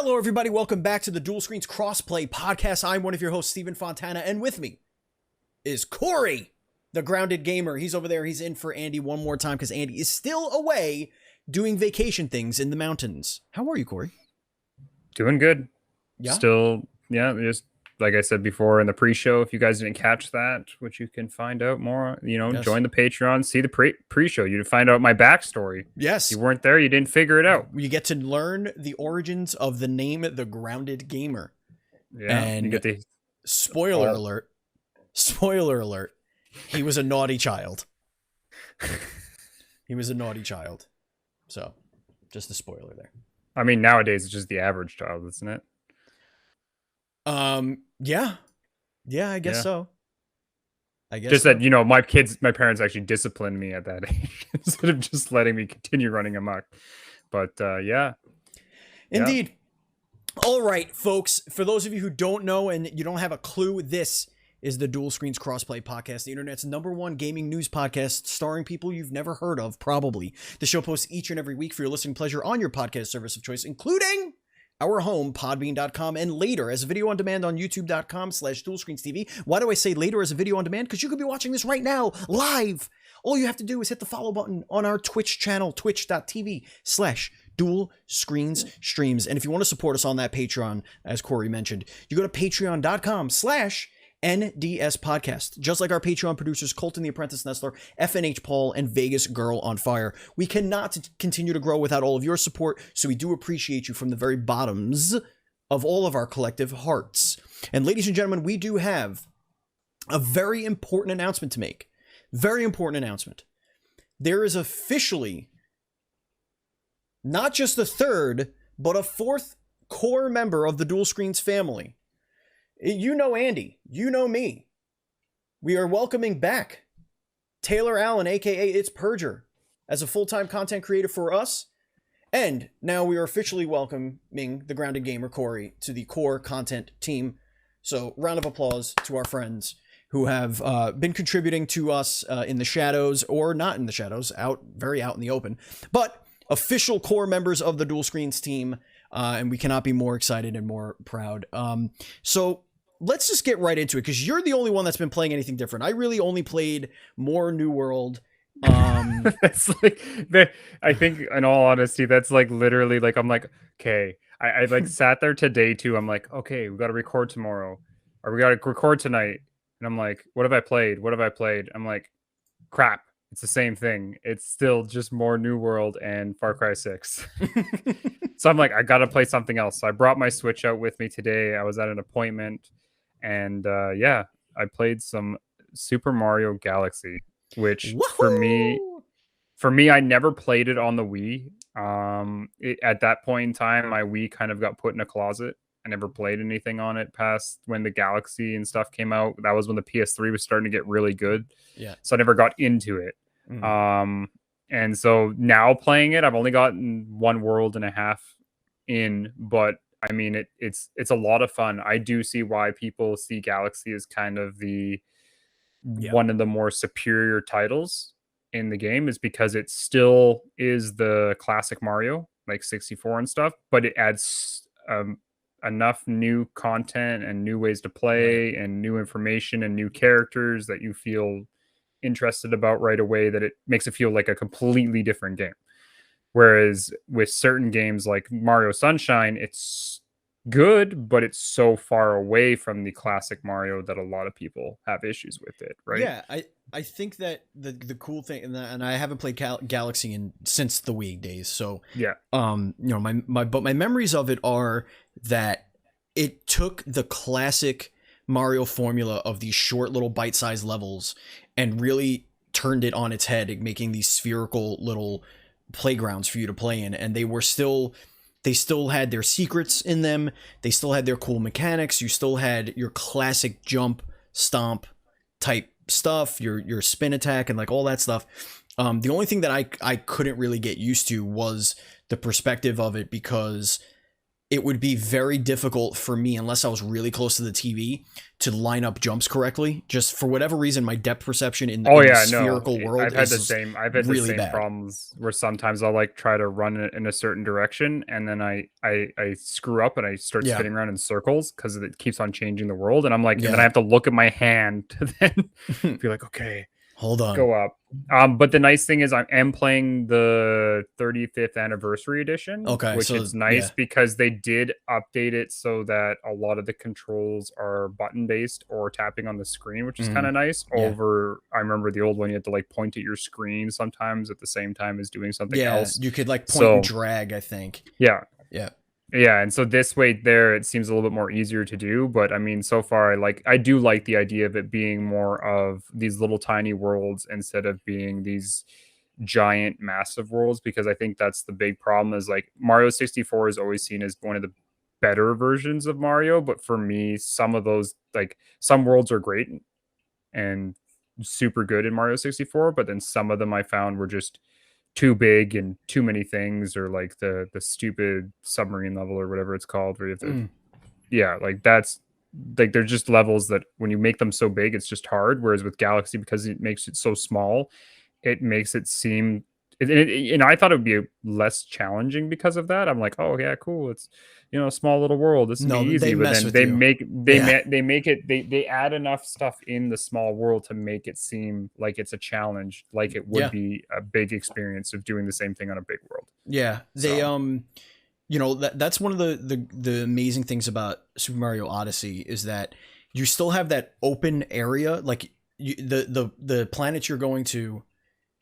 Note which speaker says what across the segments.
Speaker 1: Hello, everybody. Welcome back to the Dual Screens Crossplay Podcast. I'm one of your hosts, Stephen Fontana, and with me is Kory, the grounded gamer. He's over there. He's in for Andy one more time because Andy is still away doing vacation things in the mountains. How are you, Kory?
Speaker 2: Doing good.
Speaker 1: Yeah?
Speaker 2: Still, just like I said before in the pre-show, if you guys didn't catch that, which you can find out more,
Speaker 1: Yes.
Speaker 2: Join the Patreon, see the pre-show. You find out my backstory.
Speaker 1: Yes.
Speaker 2: You weren't there, you didn't figure it out.
Speaker 1: You get to learn the origins of the name The Grounded Gamer.
Speaker 2: Yeah.
Speaker 1: And
Speaker 2: you get the
Speaker 1: spoiler alert, he was a naughty child. He was a naughty child. So, just a spoiler there.
Speaker 2: I mean, nowadays it's just the average child, isn't it?
Speaker 1: Yeah, I guess so. I guess
Speaker 2: just
Speaker 1: so.
Speaker 2: that, my parents actually disciplined me at that age instead of just letting me continue running amok. But yeah.
Speaker 1: Indeed. Yeah. All right, folks, for those of you who don't know and you don't have a clue, this is the Dual Screens Crossplay Podcast, the internet's #1 gaming news podcast starring people you've never heard of, probably. The show posts each and every week for your listening pleasure on your podcast service of choice, including our home, podbean.com, and later as a video on demand on youtube.com/dualscreens.tv. Why do I say later as a video on demand? Because you could be watching this right now, live. All you have to do is hit the follow button on our Twitch channel, twitch.tv/dualscreensstreams. And if you want to support us on that Patreon, as Kory mentioned, you go to patreon.com/NDS podcast. Just like our Patreon producers, Colton the Apprentice Nestler, FNH Paul, and Vegas Girl on Fire. We cannot continue to grow without all of your support, so we do appreciate you from the very bottoms of all of our collective hearts. And ladies and gentlemen, we do have a very important announcement to make. Very important announcement. There is officially not just a third, but a fourth core member of the Dual Screens family. You know Andy. You know me. We are welcoming back Taylor Allen, aka It's Purger, as a full-time content creator for us. And now we are officially welcoming the grounded gamer Kory to the core content team. So round of applause to our friends who have been contributing to us in the shadows, or not in the shadows, very out in the open, but official core members of the Dual Screens team. And we cannot be more excited and more proud. So let's just get right into it, because you're the only one that's been playing anything different. I really only played more New World.
Speaker 2: That's like, I think in all honesty, that's like literally like, I'm like, okay, I like sat there today too. I'm like, okay, we got to record tomorrow, or we got to record tonight. And I'm like, what have I played? I'm like, crap. It's the same thing. It's still just more New World and Far Cry 6. So I'm like, I got to play something else. So I brought my Switch out with me today. I was at an appointment, and I played some Super Mario Galaxy, which
Speaker 1: Woohoo!
Speaker 2: for me, I never played it on the Wii. At that point in time, my Wii kind of got put in a closet. I never played anything on it past when the Galaxy and stuff came out. That was when the PS3 was starting to get really good.
Speaker 1: Yeah.
Speaker 2: So I never got into it. Mm-hmm. And so now playing it, I've only gotten 1 world and a half in, but I mean, it's a lot of fun. I do see why people see Galaxy as kind of one of the more superior titles in the game, is because it still is the classic Mario, like 64 and stuff, but it adds enough new content and new ways to play and new information and new characters that you feel interested about right away, that it makes it feel like a completely different game. Whereas with certain games like Mario Sunshine, it's good, but it's so far away from the classic Mario that a lot of people have issues with it, right?
Speaker 1: Yeah, I think that the cool thing, and I haven't played Galaxy since the Wii days, so
Speaker 2: yeah,
Speaker 1: my memories of it are that it took the classic Mario formula of these short little bite-sized levels and really turned it on its head, making these spherical little playgrounds for you to play in, and they still had their secrets in them. They still had their cool mechanics. You still had your classic jump, stomp type stuff, your spin attack, and like all that stuff. The only thing that I couldn't really get used to was the perspective of it, because it would be very difficult for me, unless I was really close to the TV, to line up jumps correctly. Just for whatever reason, my depth perception
Speaker 2: Oh
Speaker 1: in the
Speaker 2: yeah, no,
Speaker 1: spherical world
Speaker 2: I've had the
Speaker 1: is
Speaker 2: same. I've had the
Speaker 1: really
Speaker 2: same
Speaker 1: bad.
Speaker 2: problems where sometimes I'll like try to run it in a certain direction, and then I screw up and I start
Speaker 1: Yeah,
Speaker 2: spinning around in circles because it keeps on changing the world, and I'm like, and then I
Speaker 1: yeah.
Speaker 2: have to look at my hand to then be like, okay,
Speaker 1: Hold on.
Speaker 2: go up. But the nice thing is I am playing the 35th anniversary edition,
Speaker 1: Okay,
Speaker 2: which
Speaker 1: so
Speaker 2: it's nice
Speaker 1: yeah,
Speaker 2: because they did update it so that a lot of the controls are button based or tapping on the screen, which is kind
Speaker 1: mhm,
Speaker 2: of nice.
Speaker 1: yeah,
Speaker 2: Over, I remember the old one, you had to like point at your screen sometimes at the same time as doing something
Speaker 1: yeah.
Speaker 2: else.
Speaker 1: You could like point and
Speaker 2: So
Speaker 1: drag, I think.
Speaker 2: yeah,
Speaker 1: Yeah.
Speaker 2: yeah, and so this way there it seems a little bit more easier to do, but I mean so far I do like the idea of it being more of these little tiny worlds instead of being these giant massive worlds, because I think that's the big problem is like Mario 64 is always seen as one of the better versions of Mario, but for me some of those like some worlds are great and super good in Mario 64, but then some of them I found were just too big and too many things, or like the stupid submarine level or whatever it's called where you have to,
Speaker 1: Mm.
Speaker 2: yeah, like that's like they're just levels that when you make them so big it's just hard, whereas with Galaxy, because it makes it so small, it makes it seem and I thought it would be less challenging because of that. I'm like, oh yeah, cool. It's a small little world. This will be
Speaker 1: No, they
Speaker 2: easy. But
Speaker 1: mess
Speaker 2: then
Speaker 1: with you. Yeah.
Speaker 2: they make it they add enough stuff in the small world to make it seem like it's a challenge, like it would
Speaker 1: Yeah.
Speaker 2: be a big experience of doing the same thing on a big world.
Speaker 1: Yeah. They
Speaker 2: So
Speaker 1: that's one of the amazing things about Super Mario Odyssey is that you still have that open area, like the planets you're going to,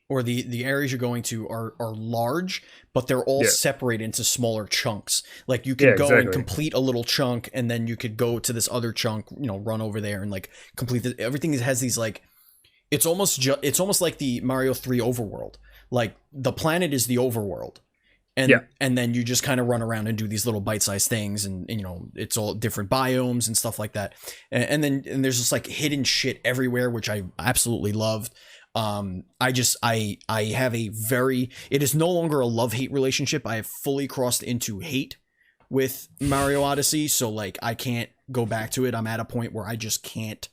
Speaker 1: or the areas you're going to are large, but they're all
Speaker 2: yeah,
Speaker 1: separated into smaller chunks. Like you
Speaker 2: yeah,
Speaker 1: can go and
Speaker 2: exactly.
Speaker 1: complete a little chunk, and then you could go to this other chunk, run over there and like complete everything has these like it's almost like the Mario 3 overworld. Like the planet is the overworld,
Speaker 2: Yeah,
Speaker 1: and then you just kind of run around and do these little bite-sized things, and it's all different biomes and stuff like that, and there's just like hidden shit everywhere, which I absolutely loved. I have a very, it is no longer a love-hate relationship. I have fully crossed into hate with Mario Odyssey, so like I can't go back to it. I'm at a point where I just can't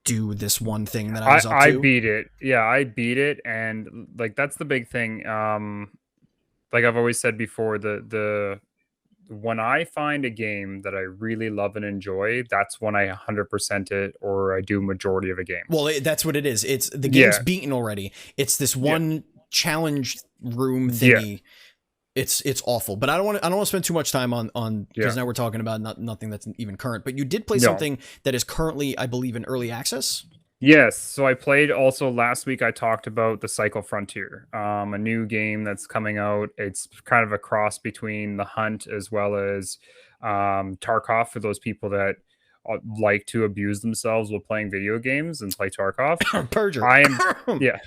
Speaker 1: do this one thing that I was up
Speaker 2: I
Speaker 1: to.
Speaker 2: beat it. Yeah, I beat it, and like that's the big thing. Like I've always said before, the when I find a game that I really love and enjoy, that's when I 100% it or I do majority of a game.
Speaker 1: Well, that's what it is. It's the game's
Speaker 2: Yeah,
Speaker 1: beaten already. It's this
Speaker 2: yeah,
Speaker 1: one challenge room
Speaker 2: yeah,
Speaker 1: thingy. It's awful. But I don't want to spend too much time on
Speaker 2: yeah.
Speaker 1: because now we're talking about nothing that's even current. But you did play
Speaker 2: No.
Speaker 1: something that is currently, I believe, in early access.
Speaker 2: Yes, so I played also last week I talked about the Cycle Frontier, a new game that's coming out. It's kind of a cross between The Hunt as well as Tarkov for those people that like to abuse themselves while playing video games and play Tarkov.
Speaker 1: Perjure.
Speaker 2: I am yeah,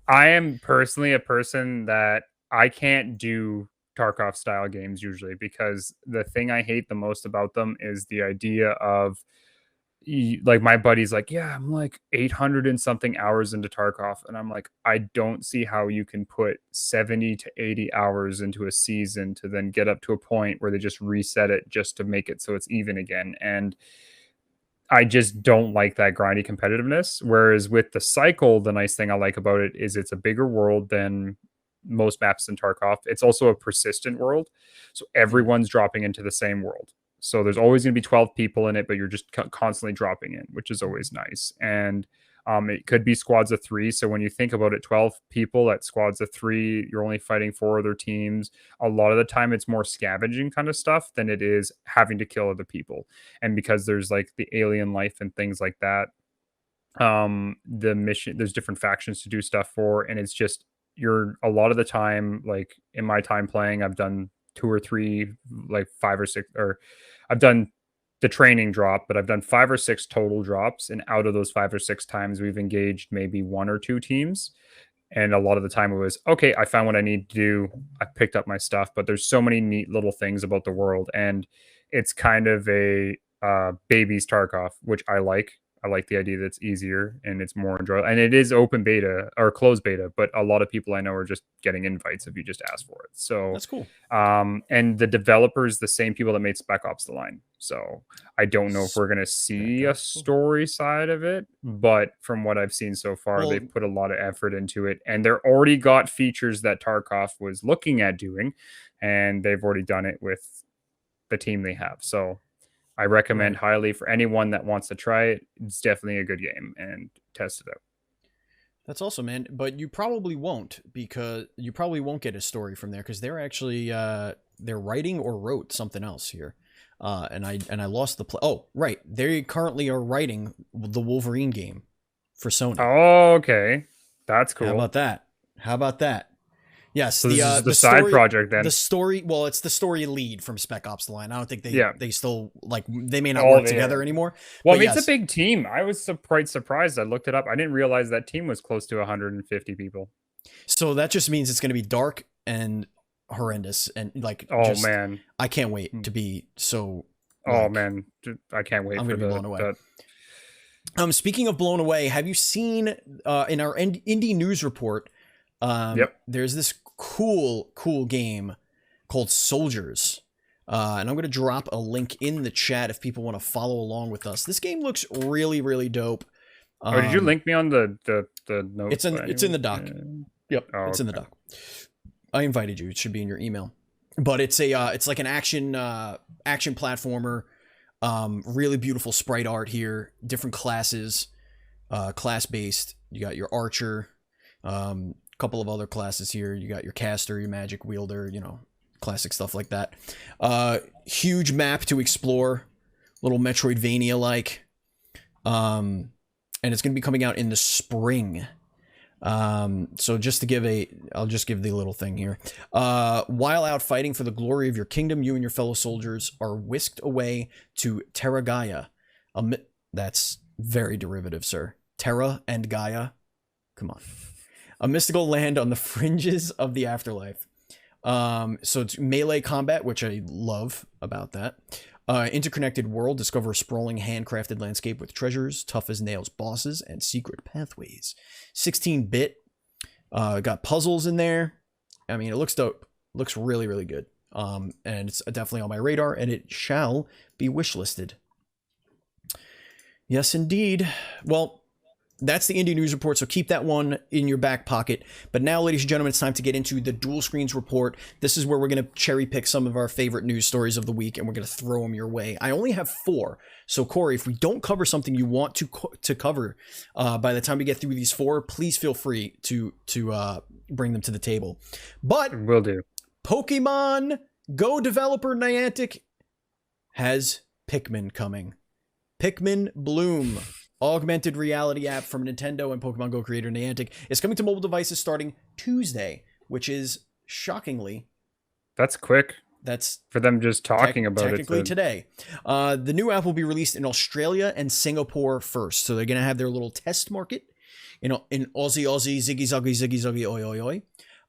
Speaker 2: I am personally a person that I can't do Tarkov style games usually, because the thing I hate the most about them is the idea of like my buddy's like, yeah, I'm like 800 and something hours into Tarkov. And I'm like, I don't see how you can put 70 to 80 hours into a season to then get up to a point where they just reset it just to make it so it's even again. And I just don't like that grindy competitiveness. Whereas with the cycle, the nice thing I like about it is it's a bigger world than most maps in Tarkov. It's also a persistent world. So everyone's dropping into the same world. So there's always going to be 12 people in it, but you're just constantly dropping in, which is always nice. And it could be squads of 3. So when you think about it, 12 people at squads of 3, you're only fighting 4 other teams. A lot of the time, it's more scavenging kind of stuff than it is having to kill other people. And because there's like the alien life and things like that, the mission, there's different factions to do stuff for. And it's just, you're a lot of the time, like in my time playing, I've done 2 or 3, like 5 or 6, or I've done the training drop, but I've done 5 or 6 total drops. And out of those 5 or 6 times, we've engaged maybe 1 or 2 teams. And a lot of the time it was, okay, I found what I need to do. I picked up my stuff, but there's so many neat little things about the world. And it's kind of a baby's Tarkov, which I like. I like the idea that it's easier and it's more enjoyable. And it is open beta or closed beta, but a lot of people I know are just getting invites if you just ask for it. So
Speaker 1: That's cool.
Speaker 2: And the developers, the same people that made Spec Ops: The Line. So I don't know if we're gonna see a story side of it, but from what I've seen so far, they've put a lot of effort into it, and they're already got features that Tarkov was looking at doing, and they've already done it with the team they have. So I recommend highly for anyone that wants to try it. It's definitely a good game, and test it out.
Speaker 1: That's awesome, man. But you probably won't, because you probably won't get a story from there, because they're actually they're writing or wrote something else here. And I lost the play. Oh, right. They currently are writing the Wolverine game for Sony.
Speaker 2: Oh, okay. That's cool.
Speaker 1: How about that? How about that? Yes,
Speaker 2: so this is the side
Speaker 1: story,
Speaker 2: project then.
Speaker 1: The story, well, it's the story lead from Spec Ops: The Line. I don't think they still, like, they may not
Speaker 2: Oh,
Speaker 1: work
Speaker 2: yeah.
Speaker 1: together anymore.
Speaker 2: Well,
Speaker 1: but
Speaker 2: I mean, it's a big team. I was quite surprised. I looked it up. I didn't realize that team was close to 150 people.
Speaker 1: So that just means it's going to be dark and horrendous, and like,
Speaker 2: oh man,
Speaker 1: I can't wait to be so.
Speaker 2: Oh
Speaker 1: like,
Speaker 2: man, I can't wait.
Speaker 1: I'm
Speaker 2: for
Speaker 1: gonna be blown away.
Speaker 2: That.
Speaker 1: Speaking of blown away, have you seen in our indie news report? There's this cool game called Soldiers, and I'm gonna drop a link in the chat if people want to follow along with us. This game looks really, really dope.
Speaker 2: Did you link me on the notes?
Speaker 1: It's in the doc. Yep, it's in the doc. I invited you. It should be in your email. But it's it's like an action platformer. Really beautiful sprite art here. Different classes, class based. You got your archer, couple of other classes here. You got your caster, your magic wielder. You know, classic stuff like that. Huge map to explore, little Metroidvania like. And it's going to be coming out in the spring. So just to give I'll just give the little thing here. While out fighting for the glory of your kingdom, you and your fellow soldiers are whisked away to Terra Gaia. That's very derivative, sir. Terra and Gaia. Come on. A mystical land on the fringes of the afterlife. So it's melee combat, which I love about that. Interconnected world. Discover a sprawling handcrafted landscape with treasures, tough as nails bosses, and secret pathways. 16-bit. Got puzzles in there. I mean, it looks dope. Looks really, really good. And it's definitely on my radar, and it shall be wishlisted. Yes, indeed. Well, that's the Indie News Report, so keep that one in your back pocket. But now, ladies and gentlemen, it's time to get into the Dual Screens Report. This is where we're going to cherry pick some of our favorite news stories of the week, and we're going to throw them your way. I only have 4. So, Kory, if we don't cover something you want to cover by the time we get through these 4, please feel free to bring them to the table. But
Speaker 2: will do.
Speaker 1: Pokemon Go developer Niantic has Pikmin coming. Pikmin Bloom. Augmented reality app from Nintendo and Pokemon Go creator Niantic is coming to mobile devices starting Tuesday, which is shockingly...
Speaker 2: That's quick.
Speaker 1: That's
Speaker 2: for them just talking about it.
Speaker 1: Technically today. The new app will be released in Australia and Singapore first. So they're going to have their little test market, in Aussie, ziggy, zuggy, ziggy, zuggy, oi, oi,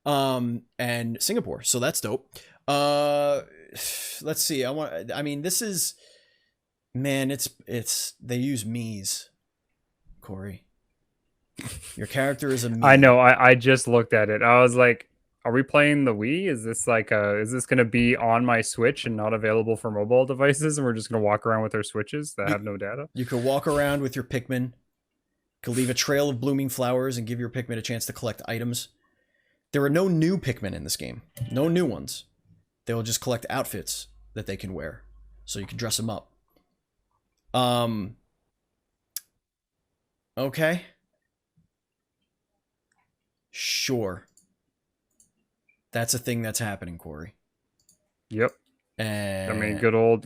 Speaker 1: oi. And Singapore. So that's dope. Let's see. This is... Man, it's they use me's. Kory, your character is a Mii.
Speaker 2: I know. I just looked at it. I was like, "Are we playing the Wii? Is this is this going to be on my Switch and not available for mobile devices? And we're just going to walk around with our Switches that have no data?"
Speaker 1: You could walk around with your Pikmin. You could leave a trail of blooming flowers and give your Pikmin a chance to collect items. There are no new Pikmin in this game. No new ones. They will just collect outfits that they can wear, so you can dress them up. Okay. Sure. That's a thing that's happening, Kory.
Speaker 2: Yep.
Speaker 1: And
Speaker 2: I mean, good old.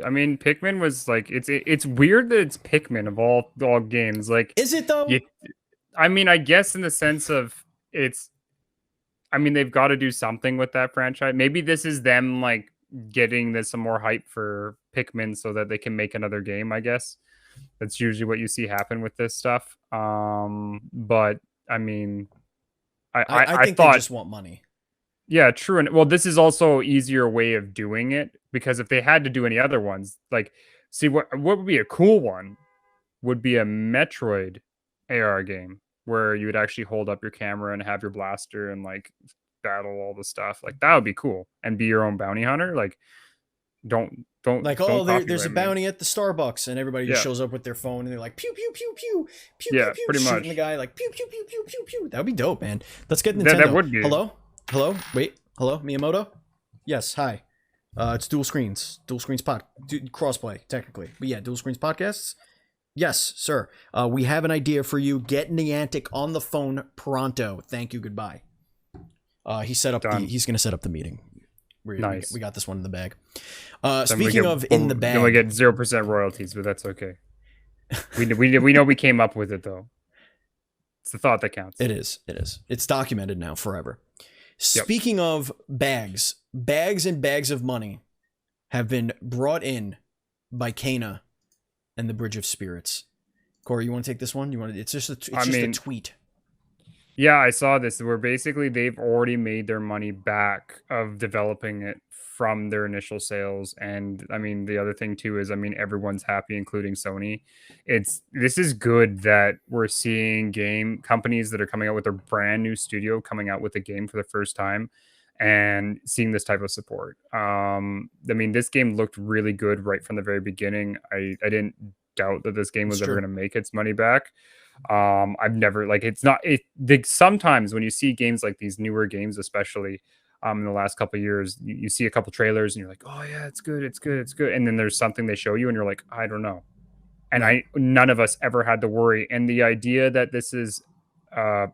Speaker 2: I mean, Pikmin was like, it's weird that it's Pikmin of all games. Like,
Speaker 1: is it though?
Speaker 2: I mean, I guess in the sense of it's. I mean, they've got to do something with that franchise. Maybe this is them like getting some more hype for Pikmin so that they can make another game. I guess that's usually what you see happen with this stuff. But I mean,
Speaker 1: I think they just want money.
Speaker 2: Yeah, true. And well, this is also an easier way of doing it, because if they had to do any other ones, like, see what would be a cool one would be a Metroid AR game where you would actually hold up your camera and have your blaster and like battle all the stuff. Like that would be cool, and be your own bounty hunter. Like
Speaker 1: Like,
Speaker 2: don't
Speaker 1: oh, there's a
Speaker 2: copyright me.
Speaker 1: bounty at the Starbucks, and everybody just
Speaker 2: Yeah,
Speaker 1: shows up with their phone, and they're like, pew, pew, pew, pew, pew, pew,
Speaker 2: yeah,
Speaker 1: pew,
Speaker 2: pretty
Speaker 1: shooting
Speaker 2: much.
Speaker 1: the guy, like, pew, pew, pew, pew, pew, pew. That would be dope, man. Let's get Nintendo.
Speaker 2: That would be.
Speaker 1: Hello? Wait. Hello? Miyamoto? Yes, hi. It's Dual Screens. Crossplay, technically. But yeah, Dual Screens podcasts. Yes, sir. We have an idea for you. Get Niantic on the phone pronto. Thank you, goodbye. He's going to set up the meeting.
Speaker 2: Nice.
Speaker 1: We got this one in the bag.
Speaker 2: Then
Speaker 1: Speaking of in the bag,
Speaker 2: we get 0% royalties, but that's okay. We know we came up with it though. It's the thought that counts.
Speaker 1: It is. It's documented now forever. Speaking of bags and bags of money have been brought in by Kana and the Bridge of Spirits. Kory, you want to take this one? It's just a tweet.
Speaker 2: Yeah, I saw this where basically they've already made their money back of developing it from their initial sales. And I mean, the other thing too is, I mean, everyone's happy, including Sony. This is good that we're seeing game companies that are coming out with a brand new studio coming out with a game for the first time and seeing this type of support. I mean, this game looked really good right from the very beginning. I didn't doubt that this game was ever going to make its money back. I've never sometimes when you see games like these newer games, especially in the last couple of years, you see a couple trailers and you're like, oh yeah, it's good, and then there's something they show you and you're like, I don't know. And none of us ever had to worry. And the idea that this is a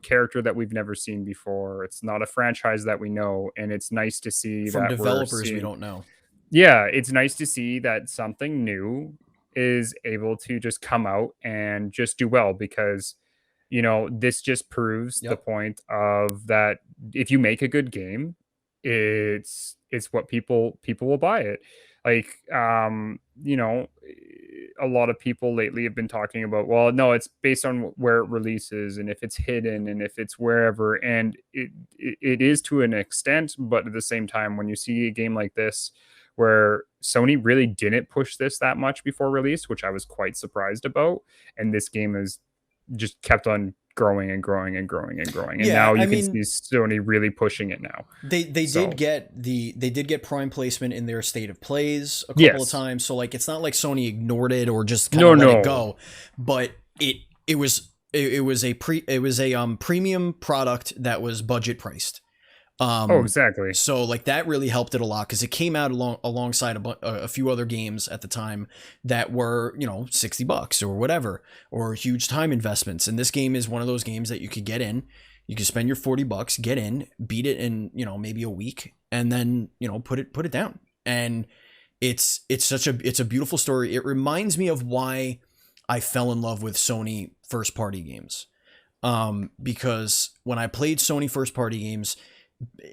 Speaker 2: character that we've never seen before, it's not a franchise that we know, and it's nice to see
Speaker 1: from
Speaker 2: that
Speaker 1: developers we don't know.
Speaker 2: Yeah, it's nice to see that something new is able to just come out and just do well, because this just proves the point of that if you make a good game, it's what people will buy it. Like a lot of people lately have been talking about, well, no, it's based on where it releases and if it's hidden and if it's wherever, and it is to an extent, but at the same time, when you see a game like this where Sony really didn't push this that much before release, which I was quite surprised about, and this game has just kept on growing and growing and growing and growing, and now you can see Sony really pushing it now.
Speaker 1: They did get Prime placement in their State of Plays a couple of times, so like it's not like Sony ignored it or just kind of let it go, but it was a premium product that was budget priced.
Speaker 2: Exactly.
Speaker 1: So like that really helped it a lot, because it came out alongside a few other games at the time that were $60 or whatever, or huge time investments. And this game is one of those games that you could get in, you could spend your $40, get in, beat it in maybe a week, and then put it down. And it's a beautiful story. It reminds me of why I fell in love with Sony first party games, because when I played Sony first party games,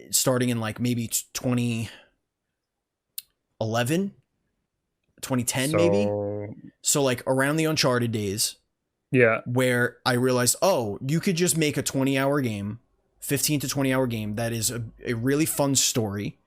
Speaker 1: starting in like maybe 2011, 2010 maybe. So like around the Uncharted days.
Speaker 2: Yeah.
Speaker 1: Where I realized, you could just make a 20-hour game, 15 to 20-hour game that is a really fun story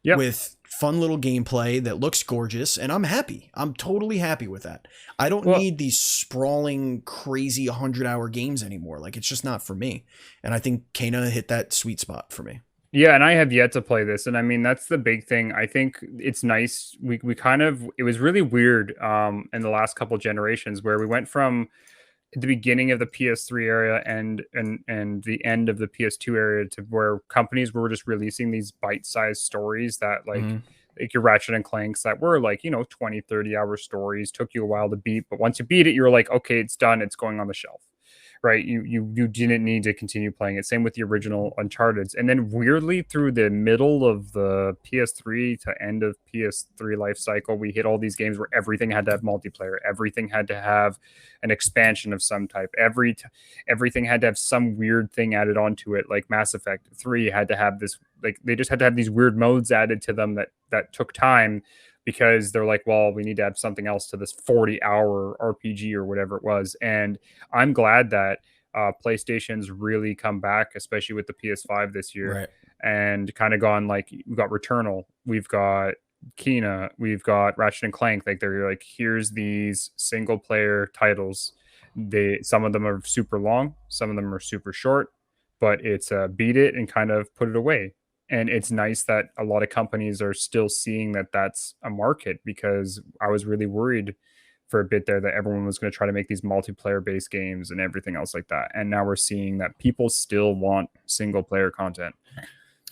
Speaker 1: with fun little gameplay that looks gorgeous, and I'm happy. I'm totally happy with that. I don't need these sprawling, crazy 100-hour games anymore. Like, it's just not for me. And I think Kana hit that sweet spot for me.
Speaker 2: Yeah, and I have yet to play this, and I mean that's the big thing. I think it's nice. We it was really weird in the last couple generations, where we went from the beginning of the PS3 era and the end of the PS2 era to where companies were just releasing these bite-sized stories that like your Ratchet and Clanks that were like 20, 30-hour stories, took you a while to beat, but once you beat it, you're like, okay, it's done, it's going on the shelf. Right, you didn't need to continue playing it. Same with the original Uncharted. And then weirdly, through the middle of the PS3 to end of PS3 life cycle, we hit all these games where everything had to have multiplayer, everything had to have an expansion of some type, everything had to have some weird thing added onto it. Like Mass Effect 3 had to have this, like they just had to have these weird modes added to them that took time, because they're like, well, we need to add something else to this 40-hour RPG or whatever it was. And I'm glad that PlayStation's really come back, especially with the PS5 this year, and kind of gone like, we've got Returnal, we've got Kena, we've got Ratchet and Clank. Like they're like, here's these single player titles. Some of them are super long, some of them are super short, but it's beat it and kind of put it away. And it's nice that a lot of companies are still seeing that that's a market, because I was really worried for a bit there that everyone was going to try to make these multiplayer based games and everything else like that. And now we're seeing that people still want single player content,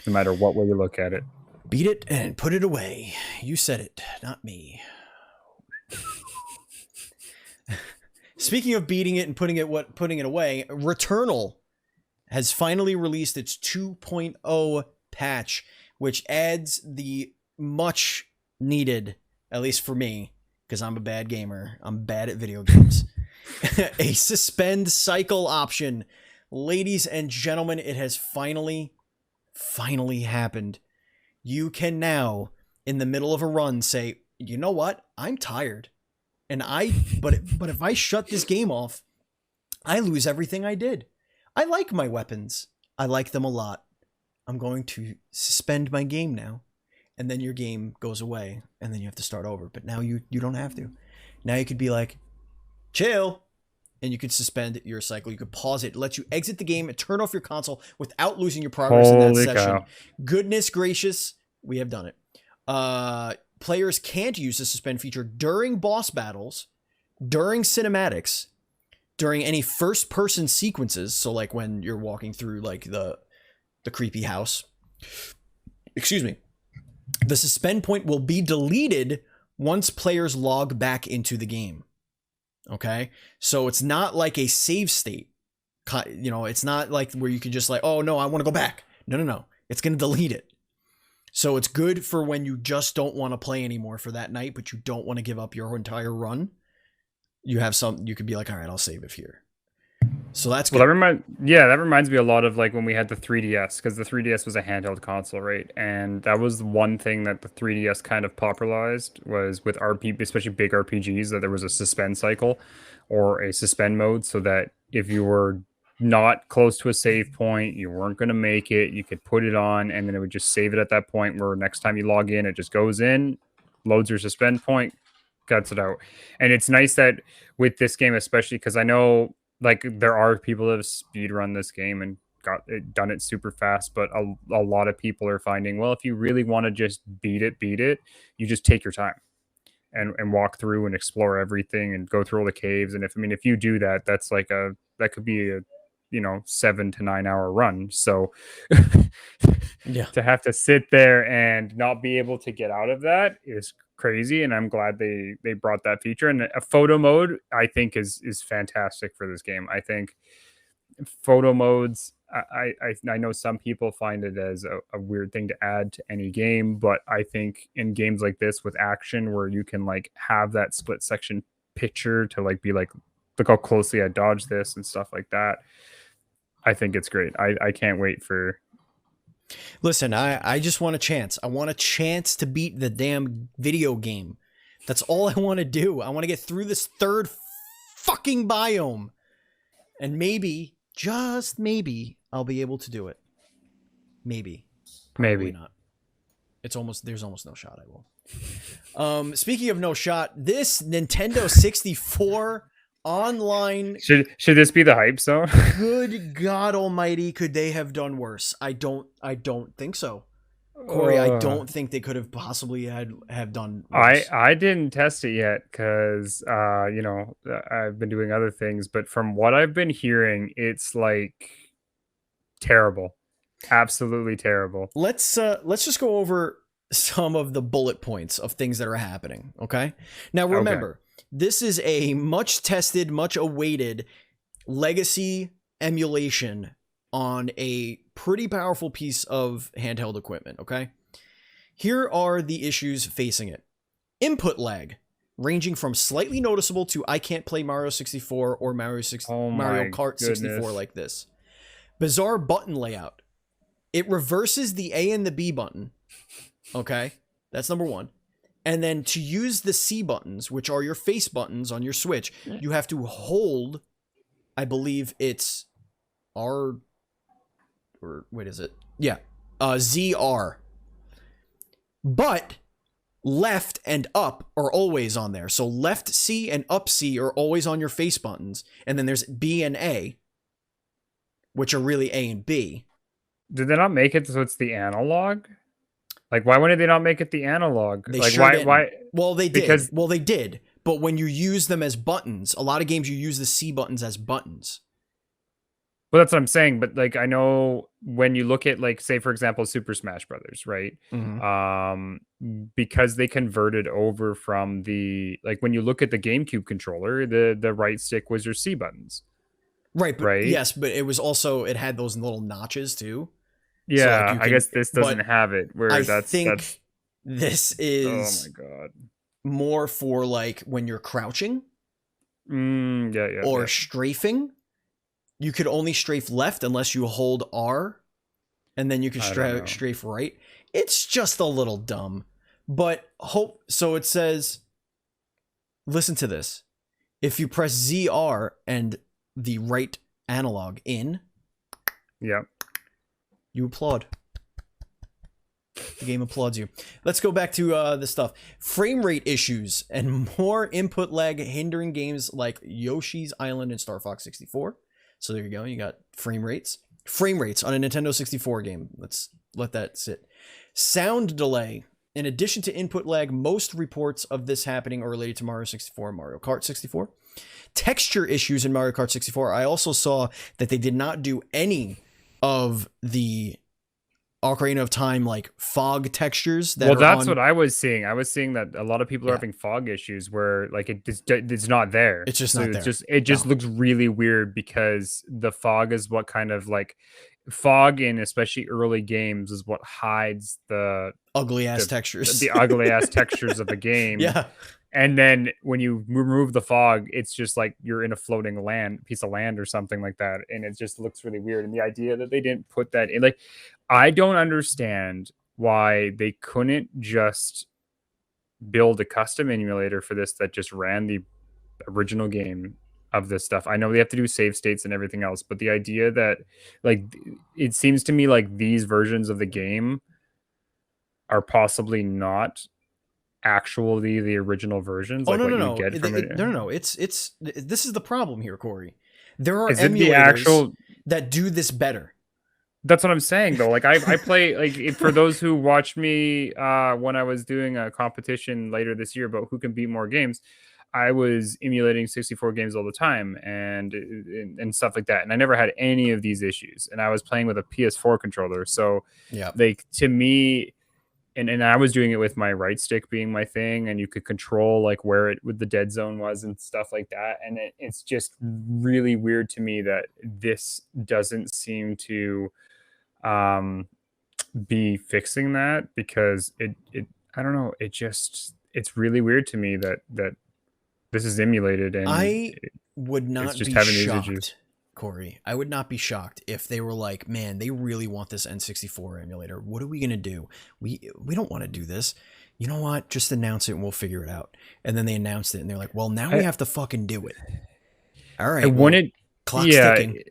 Speaker 2: no matter what way you look at it.
Speaker 1: Beat it and put it away. You said it, not me. Speaking of beating it and putting it away, Returnal has finally released its 2.0 patch, which adds the much needed, at least for me, because I'm a bad gamer, I'm bad at video games, a suspend cycle option. Ladies and gentlemen, it has finally happened. You can now, in the middle of a run, say, you know what? I'm tired. But if I shut this game off, I lose everything I did. I like my weapons. I like them a lot. I'm going to suspend my game now. And then your game goes away, and then you have to start over. But now you don't have to. Now you could be like, chill, and you could suspend your cycle. You could pause it. It lets you exit the game and turn off your console without losing your progress in that session. Cow. Goodness gracious, we have done it. Players can't use the suspend feature during boss battles, during cinematics, during any first-person sequences. So, like when you're walking through like the creepy house. Excuse me. The suspend point will be deleted once players log back into the game. Okay? So it's not like a save state. You know, it's not like where you can just like, oh no, I want to go back. No. It's going to delete it. So it's good for when you just don't want to play anymore for that night, but you don't want to give up your entire run. You could be like, all right, I'll save it here. So that's good.
Speaker 2: Well, that reminds me a lot of like when we had the 3DS, because the 3DS was a handheld console, right? And that was one thing that the 3DS kind of popularized, was with especially big RPGs, that there was a suspend cycle or a suspend mode, so that if you were not close to a save point, you weren't going to make it, you could put it on, and then it would just save it at that point, where next time you log in, it just goes in, loads your suspend point, cuts it out. And it's nice that with this game, especially because I know like there are people that have speed run this game and done it super fast, but a lot of people are finding, well, if you really want to just beat it, you just take your time and walk through and explore everything and go through all the caves. And if you do that, that's like that could be a 7 to 9 hour run. So
Speaker 1: yeah,
Speaker 2: to have to sit there and not be able to get out of that is crazy. And I'm glad they brought that feature. And a photo mode, I think, is fantastic for this game. I think photo modes, I know some people find it as a weird thing to add to any game, but I think in games like this with action, where you can like have that split section picture to like be like, look how closely I dodged this and stuff like that, I think it's great. I can't wait for...
Speaker 1: Listen, I just want a chance. I want a chance to beat the damn video game. That's all I want to do. I want to get through this third fucking biome. And maybe, just maybe, I'll be able to do it. Maybe. Probably not. There's almost no shot I will. Speaking of no shot, this Nintendo 64 online,
Speaker 2: should this be the hype zone?
Speaker 1: Good God Almighty, could they have done worse? I don't think so, Kory. I don't think they could have possibly have done worse.
Speaker 2: I didn't test it yet because I've been doing other things, but from what I've been hearing, it's like terrible, absolutely terrible.
Speaker 1: Let's just go over some of the bullet points of things that are happening. Okay, now remember. This is a much tested, much awaited legacy emulation on a pretty powerful piece of handheld equipment, okay? Here are the issues facing it. Input lag, ranging from slightly noticeable to I can't play Mario 64 or Mario Kart 64 like this. Bizarre button layout. It reverses the A and the B button, okay? That's number one. And then to use the C buttons, which are your face buttons on your Switch, you have to hold, I believe it's R, or what is it? Yeah, ZR. But left and up are always on there. So left C and up C are always on your face buttons. And then there's B and A, which are really A and B.
Speaker 2: Did they not make it so it's the analog? Like, why wouldn't they not make it the analog?
Speaker 1: They
Speaker 2: like,
Speaker 1: sure
Speaker 2: why?
Speaker 1: didn't.
Speaker 2: Why?
Speaker 1: Well, they
Speaker 2: Because
Speaker 1: did. Well, they did. But when you use them as buttons, a lot of games you use the C buttons as buttons.
Speaker 2: well, that's what I'm saying. But like, I know when you look at, like, say for example, Super Smash Brothers, right? Because they converted over from the, like, when you look at the GameCube controller, the right stick was your C buttons.
Speaker 1: Right, but
Speaker 2: right?
Speaker 1: yes, but it was also, it had those little notches too.
Speaker 2: Yeah,
Speaker 1: So, like, you
Speaker 2: I
Speaker 1: can-
Speaker 2: guess this doesn't
Speaker 1: but
Speaker 2: have it. Where
Speaker 1: I
Speaker 2: that's
Speaker 1: think this
Speaker 2: oh
Speaker 1: is
Speaker 2: my god.
Speaker 1: more for like when you're crouching
Speaker 2: Yeah.
Speaker 1: or strafing. You could only strafe left unless you hold R, and then you can
Speaker 2: I don't know.
Speaker 1: strafe right. It's just a little dumb, but so it says, listen to this. If you press ZR and the right analog in,
Speaker 2: Yeah.
Speaker 1: you applaud. The game applauds you. Let's go back to the stuff. Frame rate issues and more input lag hindering games like Yoshi's Island and Star Fox 64. So there you go. You got frame rates. Frame rates on a Nintendo 64 game. Let's let that sit. Sound delay. In addition to input lag, most reports of this happening are related to Mario 64 and Mario Kart 64. Texture issues in Mario Kart 64. I also saw that they did not do any of the Ocarina of Time like fog textures.
Speaker 2: That's what I was seeing. I was seeing that a lot of people are having fog issues where like it's not there.
Speaker 1: It's just not there.
Speaker 2: It just looks really weird because the fog is what kind of like fog in especially early games is what hides the
Speaker 1: ugly ass textures.
Speaker 2: The ugly ass textures of the game.
Speaker 1: Yeah.
Speaker 2: And then when you remove the fog, it's just like you're in a floating piece of land or something like that. And it just looks really weird. And the idea that they didn't put that in, like, I don't understand why they couldn't just build a custom emulator for this that just ran the original game of this stuff. I know they have to do save states and everything else, but the idea that, like, it seems to me like these versions of the game are possibly not actually the original versions.
Speaker 1: Oh,
Speaker 2: like
Speaker 1: no.
Speaker 2: Get from it.
Speaker 1: No. It's this is the problem here, Corey. There are
Speaker 2: Is it
Speaker 1: emulators
Speaker 2: the actual
Speaker 1: that do this better.
Speaker 2: That's what I'm saying though. Like I play, like, for those who watched me when I was doing a competition later this year about who can beat more games, I was emulating 64 games all the time and stuff like that. And I never had any of these issues. And I was playing with a PS4 controller. So
Speaker 1: yeah,
Speaker 2: like to me, and I was doing it with my right stick being my thing, and you could control like where it with the dead zone was and stuff like that. And it's just really weird to me that this doesn't seem to be fixing that, because it I don't know, it's really weird to me that this is emulated, and
Speaker 1: I would not
Speaker 2: just
Speaker 1: be
Speaker 2: having these
Speaker 1: shocked,
Speaker 2: issues.
Speaker 1: Corey. I would not be shocked if they were like, man, they really want this N64 emulator. What are we gonna do? We don't want to do this. You know what? Just announce it and we'll figure it out. And then they announced it and they're like, well, now we have to fucking do it. All right. Clock's ticking.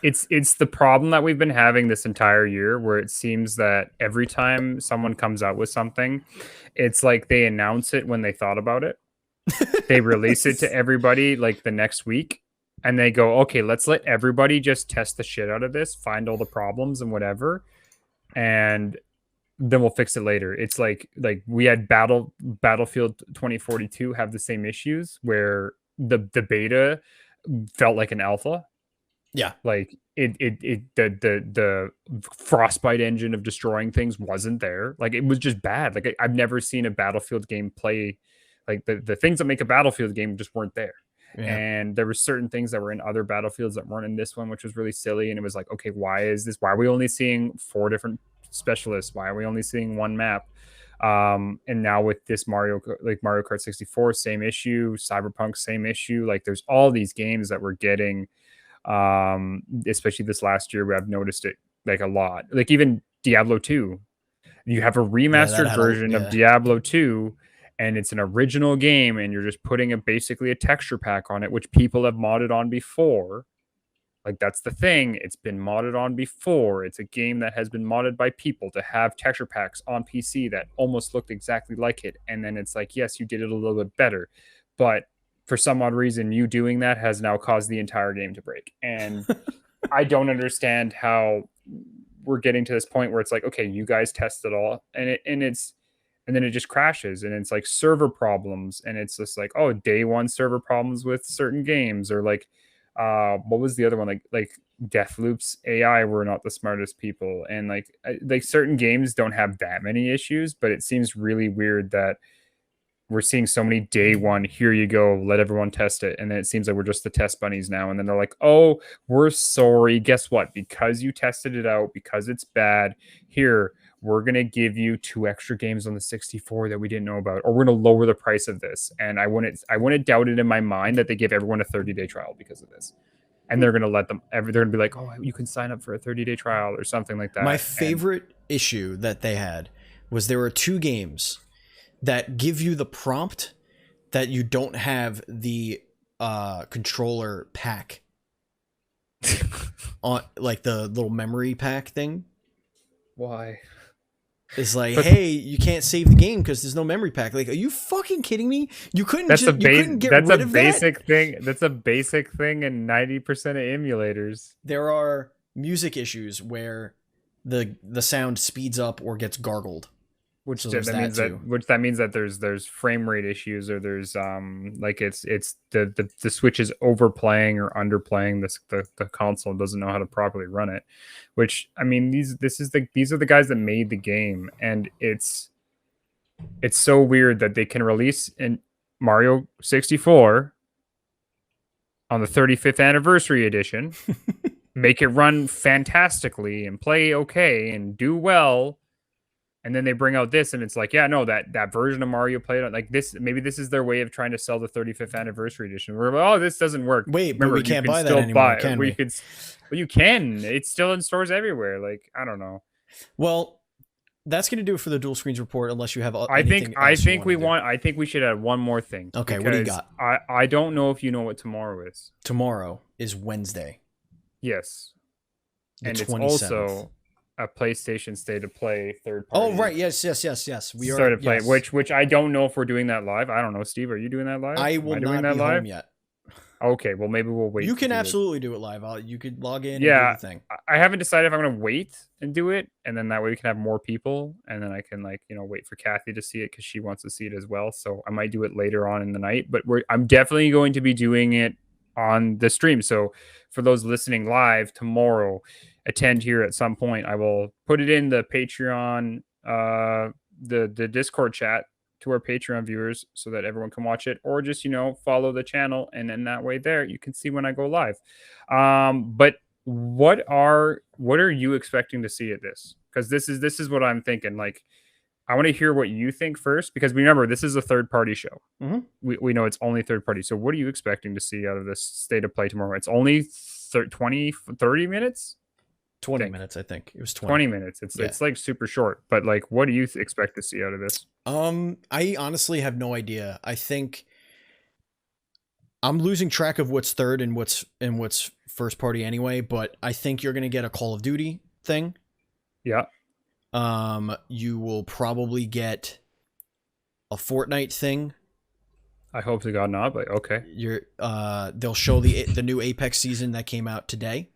Speaker 2: It's the problem that we've been having this entire year, where it seems that every time someone comes out with something, it's like they announce it when they thought about it. They release it to everybody like the next week, and they go, okay, let's let everybody just test the shit out of this, find all the problems and whatever, and then we'll fix it later. It's like we had Battlefield 2042 have the same issues, where the beta felt like an alpha.
Speaker 1: Yeah,
Speaker 2: like the Frostbite engine of destroying things wasn't there. Like, it was just bad. Like, I've never seen a Battlefield game play like the things that make a Battlefield game just weren't there. Yeah. And there were certain things that were in other Battlefields that weren't in this one, which was really silly. And it was like, okay, why are we only seeing 4 different specialists? Why are we only seeing one map? And now with this Mario Kart 64, same issue. Cyberpunk, same issue. Like, there's all these games that we're getting, especially this last year, where I've noticed it like a lot. Like, even Diablo 2, you have a remastered version of Diablo 2, and it's an original game, and you're just putting basically a texture pack on it, which people have modded on before. Like, that's the thing. It's been modded on before. It's a game that has been modded by people to have texture packs on PC that almost looked exactly like it. And then it's like, yes, you did it a little bit better. But for some odd reason, you doing that has now caused the entire game to break. And I don't understand how we're getting to this point where it's like, okay, you guys test it all. And then it just crashes, and it's like server problems. And it's just like, oh, day one server problems with certain games, or like, what was the other one, like Deathloop's AI were not the smartest people, and like certain games don't have that many issues, but it seems really weird that we're seeing so many day one, here you go, let everyone test it, and then it seems like we're just the test bunnies now, and then they're like, oh, we're sorry, guess what, because you tested it out, because it's bad, here, we're going to give you 2 extra games on the 64 that we didn't know about, or we're going to lower the price of this. And I wouldn't doubt it in my mind that they give everyone a 30-day trial because of this. And they're going to let them, they're going to be like, oh, you can sign up for a 30-day trial or something like that.
Speaker 1: My favorite issue that they had was there were 2 games that give you the prompt that you don't have the controller pack on, like the little memory pack thing.
Speaker 2: Why?
Speaker 1: It's like, hey, you can't save the game because there's no memory pack. Like, are you fucking kidding me? You couldn't.
Speaker 2: That's
Speaker 1: That's
Speaker 2: a basic thing. That's a basic thing in 90% of emulators.
Speaker 1: There are music issues where the sound speeds up or gets gargled.
Speaker 2: Which that means that there's frame rate issues, or there's like it's the Switch is overplaying or underplaying the console, doesn't know how to properly run it. Which, I mean, these are the guys that made the game, and it's so weird that they can release in Mario 64 on the 35th anniversary edition, make it run fantastically and play okay and do well. And then they bring out this, and it's like, yeah, no, that version of Mario played on like this. Maybe this is their way of trying to sell the 35th anniversary edition. We're like, oh, this doesn't work.
Speaker 1: Wait, remember, but we can't buy that anymore, can we?
Speaker 2: Well, you can. It's still in stores everywhere. Like, I don't know.
Speaker 1: Well, that's going to do it for the Dual Screens report, unless you have
Speaker 2: I think we should add one more thing.
Speaker 1: Okay, what do you got?
Speaker 2: I don't know if you know what tomorrow is.
Speaker 1: Tomorrow is Wednesday.
Speaker 2: Yes.
Speaker 1: And 27th.
Speaker 2: It's also a PlayStation State of Play third party.
Speaker 1: Oh, right. Yes. We are
Speaker 2: started playing, which I don't know if we're doing that live. I don't know, Steve. Are you doing that live?
Speaker 1: I will not be home yet.
Speaker 2: Okay, well, maybe we'll wait.
Speaker 1: You can absolutely do it live. You could log in.
Speaker 2: Yeah,
Speaker 1: and do the thing.
Speaker 2: I haven't decided if I'm going to wait and do it, and then that way we can have more people, and then I can wait for Kathy to see it because she wants to see it as well. So I might do it later on in the night, but I'm definitely going to be doing it on the stream. So for those listening live tomorrow, attend here at some point. I will put it in the Patreon, the Discord chat to our Patreon viewers so that everyone can watch it, or just, follow the channel. And then that way there, you can see when I go live. But what are you expecting to see at this? Because this is what I'm thinking. Like, I want to hear what you think first, because remember, this is a third party show.
Speaker 1: Mm-hmm.
Speaker 2: We know it's only third party. So what are you expecting to see out of this State of Play tomorrow? It's only 30 minutes?
Speaker 1: 20 minutes, I think. It was
Speaker 2: 20 minutes. It's like super short, but like, what do you expect to see out of this?
Speaker 1: I honestly have no idea. I think I'm losing track of what's third and what's first party anyway, but I think you're going to get a Call of Duty thing.
Speaker 2: Yeah.
Speaker 1: You will probably get a Fortnite thing.
Speaker 2: I hope to God not, but okay.
Speaker 1: They'll show the new Apex season that came out today.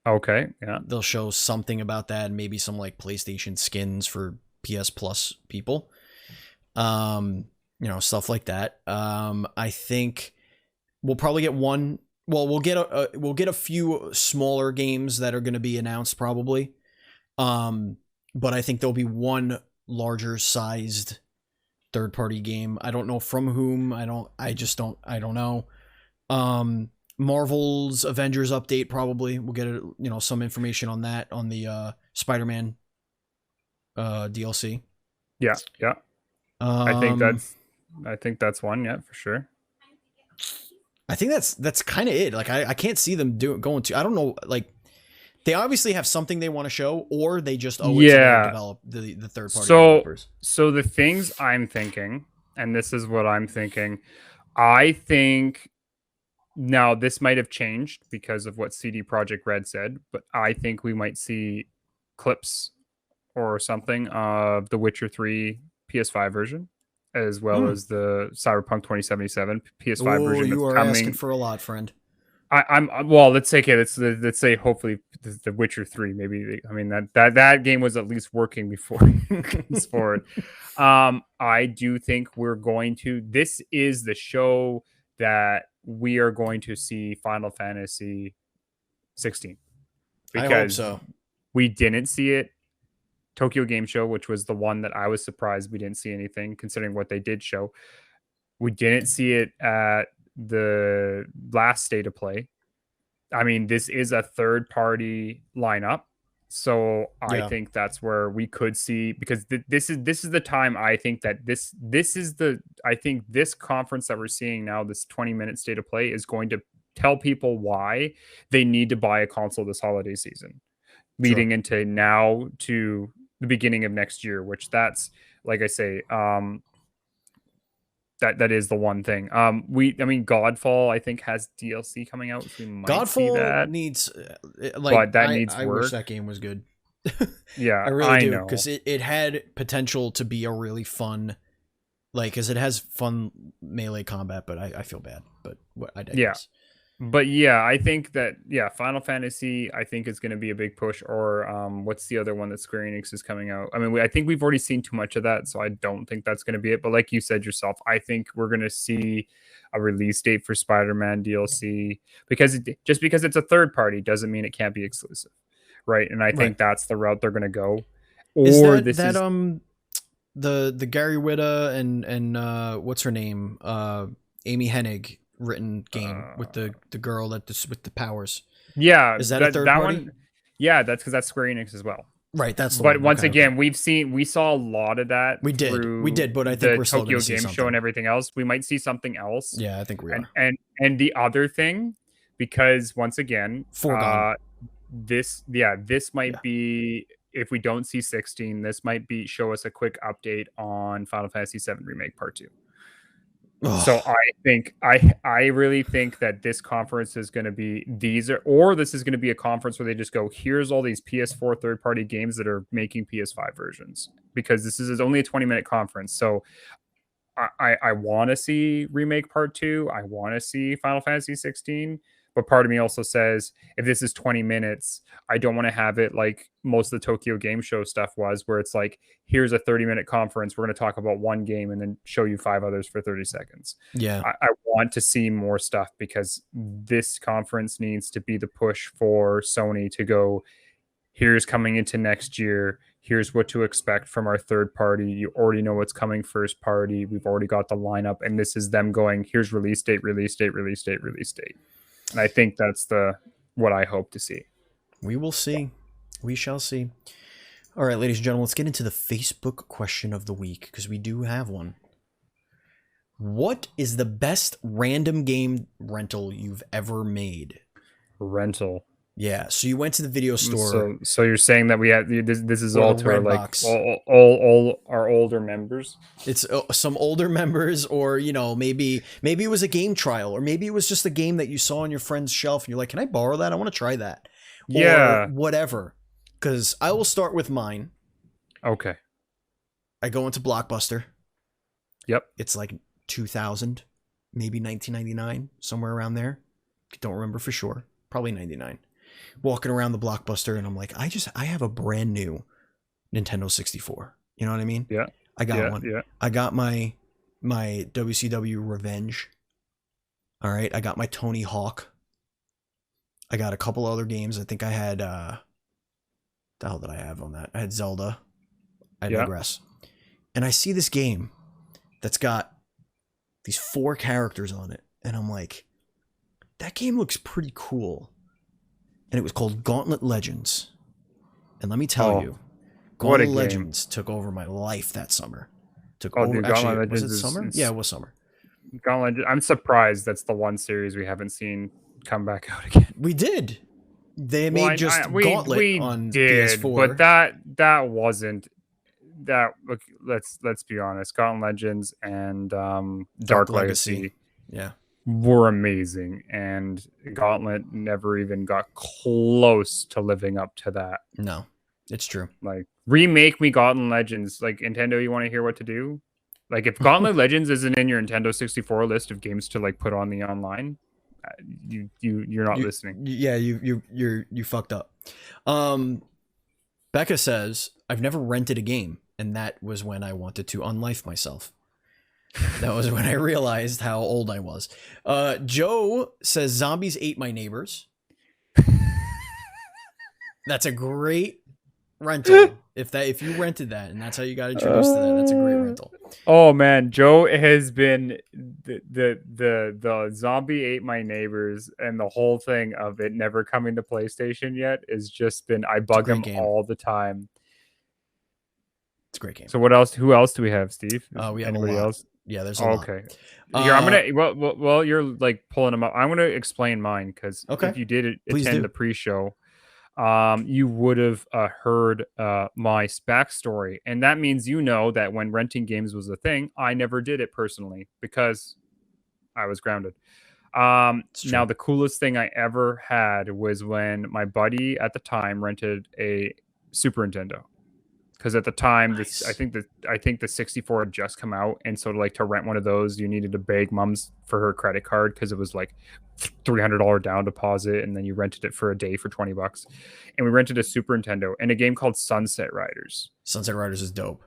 Speaker 2: Okay, yeah.
Speaker 1: They'll show something about that, and maybe some like PlayStation skins for PS Plus people. Stuff like that. I think we'll probably get one. Well, we'll get a few smaller games that are going to be announced probably. But I think there'll be one larger sized third party game. I don't know from whom. I don't know. Marvel's Avengers update probably. We'll get some information on that on the Spider-Man DLC.
Speaker 2: Yeah. I think that's one, yeah, for sure.
Speaker 1: I think that's kind of it. Like I can't see them going to. I don't know, like they obviously have something they want to show, or they just to develop the third party developers.
Speaker 2: So the things I'm thinking, and this is what I'm thinking, I think Now, this might have changed because of what CD Projekt Red said, but I think we might see clips or something of the Witcher 3 PS5 version, as well as the Cyberpunk 2077 PS5
Speaker 1: Oh,
Speaker 2: version that's
Speaker 1: you are asking
Speaker 2: coming.
Speaker 1: for a lot, friend.
Speaker 2: I'm well. Let's say okay. Let's say hopefully the Witcher 3. Maybe I mean that game was at least working before it comes forward. I do think we're going to. This is the show that we are going to see Final Fantasy 16
Speaker 1: I hope
Speaker 2: because
Speaker 1: so.
Speaker 2: we didn't see it. Tokyo Game Show, which was the one that I was surprised we didn't see anything, considering what they did show. We didn't see it at the last State of Play. I mean, this is a third party lineup. So I think that's where we could see, because this is the time I think that this is the I think this conference that we're seeing now, this 20-minute State of Play, is going to tell people why they need to buy a console this holiday season, leading into now to the beginning of next year, which that's, like I say, that is the one thing. I mean, Godfall I think has DLC coming out, so we might see that.
Speaker 1: Needs
Speaker 2: but that needs
Speaker 1: I
Speaker 2: work.
Speaker 1: wish that game was good.
Speaker 2: Yeah,
Speaker 1: I really do,
Speaker 2: know,
Speaker 1: because it had potential to be a really fun, because it has fun melee combat, but I feel bad. But I digress.
Speaker 2: But yeah, I think that Final Fantasy I think is going to be a big push. Or what's the other one that Square Enix is coming out? I mean, I think we've already seen too much of that, so I don't think that's going to be it. But like you said yourself, I think we're going to see a release date for Spider-Man DLC, because just because it's a third party doesn't mean it can't be exclusive, right? And I think that's the route they're going to go. Or
Speaker 1: is the Gary Whitta and what's her name, Amy Hennig written game with the girl with the powers.
Speaker 2: Yeah,
Speaker 1: is that a third party?
Speaker 2: One? Yeah, that's because that's Square Enix as well.
Speaker 1: Right, that's the
Speaker 2: but
Speaker 1: one.
Speaker 2: Once again, we saw a lot of that.
Speaker 1: We did, but I think we're still
Speaker 2: Tokyo
Speaker 1: Game
Speaker 2: something. Show and everything else. We might see something else.
Speaker 1: Yeah, I think we are.
Speaker 2: And the other thing, because once again, this might be, if we don't see 16, this might be show us a quick update on Final Fantasy VII Remake Part 2. So I really think that this conference is going to be this is going to be a conference where they just go, here's all these PS4 third-party games that are making PS5 versions, because this is only a 20-minute conference. So I want to see Remake Part 2. I want to see Final Fantasy 16. But part of me also says, if this is 20 minutes, I don't want to have it like most of the Tokyo Game Show stuff was, where it's like, here's a 30-minute conference. We're going to talk about one game and then show you 5 others for 30 seconds.
Speaker 1: Yeah.
Speaker 2: I want to see more stuff, because this conference needs to be the push for Sony to go, here's coming into next year. Here's what to expect from our third party. You already know what's coming first party. We've already got the lineup. And this is them going, here's release date, release date, release date, release date. And I think that's what I hope to see.
Speaker 1: We will see. We shall see. All right, ladies and gentlemen, let's get into the Facebook question of the week, because we do have one. What is the best random game rental you've ever made?
Speaker 2: Rental.
Speaker 1: Yeah, so you went to the video store.
Speaker 2: So you're saying that we have this is all to our all our older members.
Speaker 1: It's some older members, or maybe it was a game trial, or maybe it was just a game that you saw on your friend's shelf and you're like, can I borrow that? I want to try that.
Speaker 2: Yeah,
Speaker 1: or whatever. Because I will start with mine.
Speaker 2: Okay.
Speaker 1: I go into Blockbuster.
Speaker 2: Yep.
Speaker 1: It's like 2000, maybe 1999, somewhere around there. Don't remember for sure. Probably 99. Walking around the Blockbuster, and I'm like, I have a brand new Nintendo 64. You know what I mean?
Speaker 2: Yeah.
Speaker 1: I got one.
Speaker 2: Yeah.
Speaker 1: I got my WCW Revenge. All right. I got my Tony Hawk. I got a couple other games. I think I had the hell did I have on that? I had Zelda. I digress. And I see this game that's got these 4 characters on it, and I'm like, that game looks pretty cool. And it was called Gauntlet Legends. And let me tell you, Gauntlet Legends took over my life that summer. Actually, was it summer? Yeah, it was summer.
Speaker 2: Gauntlet. I'm surprised that's the one series we havenven't seen come back out again.
Speaker 1: We did. They made Gauntlet on PS4.
Speaker 2: But that wasn't that. Look, let's be honest. Gauntlet Legends and Dark Legacy.
Speaker 1: Yeah.
Speaker 2: were amazing, and Gauntlet never even got close to living up to that.
Speaker 1: No, it's true.
Speaker 2: Like, remake me Gauntlet Legends. Like, Nintendo, you want to hear what to do? Like, if Gauntlet Legends isn't in your Nintendo 64 list of games to like put on the online, you're not listening.
Speaker 1: Yeah, you fucked up. Becca says, I've never rented a game, and that was when I wanted to unlife myself. That was when I realized how old I was. Joe says, zombies ate my neighbors. That's a great rental. If you rented that and that's how you got introduced to that, that's a great rental.
Speaker 2: Oh man, Joe has been the zombie ate my neighbors, and the whole thing of it never coming to PlayStation yet has just been, I bug him all the time.
Speaker 1: It's a great game.
Speaker 2: So what else? Who else do we have, Steve?
Speaker 1: We have
Speaker 2: anybody else?
Speaker 1: Yeah, there's a lot.
Speaker 2: Okay. Here, I'm gonna. Well, you're like pulling them up. I'm gonna explain mine because if you did attend the pre-show, you would have heard my backstory, and that means you know that when renting games was a thing, I never did it personally because I was grounded. Now the coolest thing I ever had was when my buddy at the time rented a Super Nintendo. Because at the time, I think the 64 had just come out, and so to rent one of those, you needed to beg mom's for her credit card because it was like $300 down deposit, and then you rented it for a day for $20. And we rented a Super Nintendo and a game called Sunset Riders.
Speaker 1: Sunset Riders is dope.